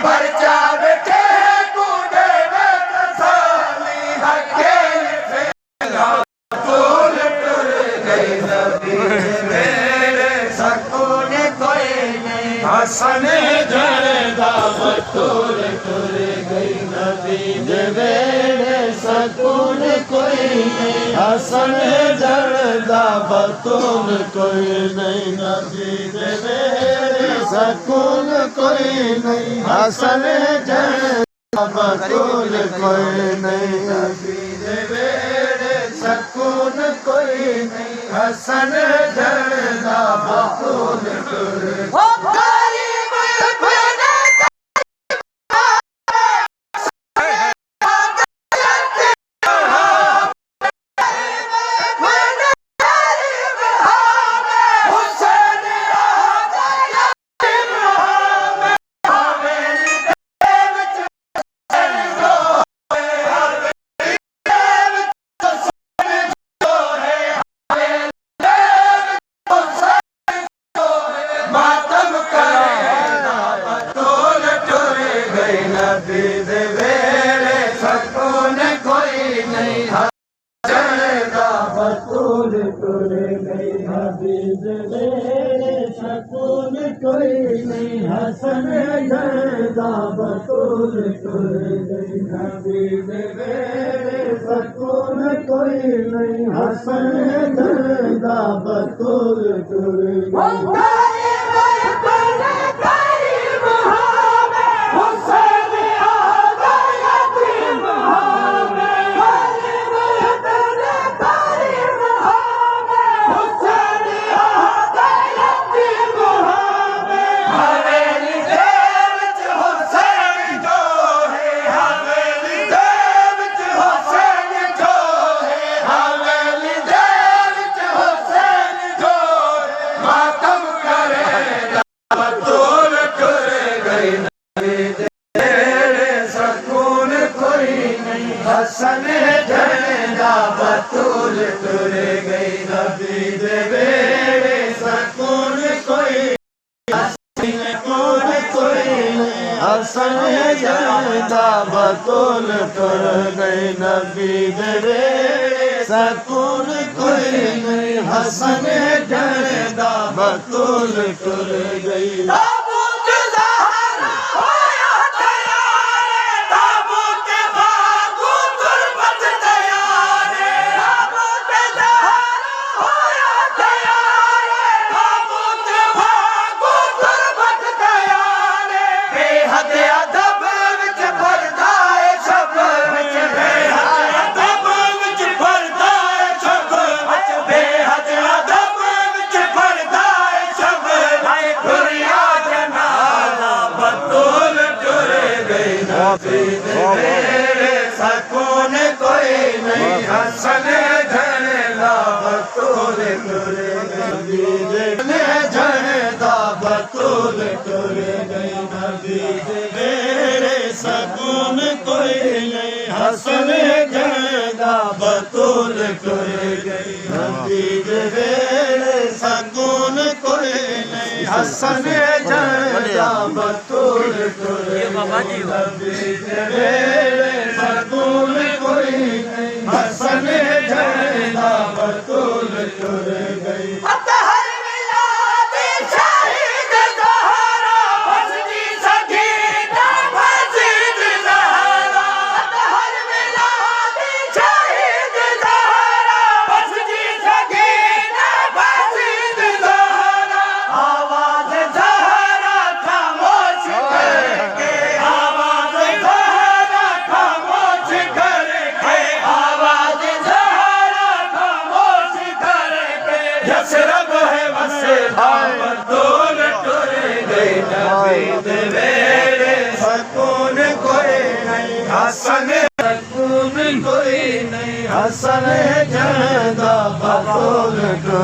परचा बेटे कूदे वे कसाली हके तूल टुर गई नबी मेरे सकून कोई नहीं हसन जरदा बतूल टुर गई नबी मेरे सकून कोई नहीं हसन जरदा बतूल कोई नहीं नबी मेरे सकून कोई नहीं हसन जरदा बतूल कोई नहीं नबी मेरे सकून कोई नहीं हसन जरदा बतूल कोई सकून कोई नहीं हसन जरदा बतूल टुर गई नबी मेरे सकून कोई नहीं हसन जरदा बतूल टुर गई हसन जरदा बतूल टुर गई नबी मेरे सकून कोई हसन जरदा बतूल टुर गई नबी मेरे सकून कोई नहीं हसन जरदा बतूल टुर गई मेरे सकून कोई नहीं हसन जरदा बतूल टुर गई जरदा बतूल टुर गई नबी मेरे सकून कोई नहीं हसन जरदा बतूल टुर गई नबी मेरे सकून कोई नहीं हसन जरदा बतूल टुर गई नबी मेरे सकून कोई नहीं हसन जरदा बतूल टुर गई बतूल टुर गई नबी मेरे सकून कोई नहीं हसन सकून कोई नहीं हसन जरदा बतूल टुर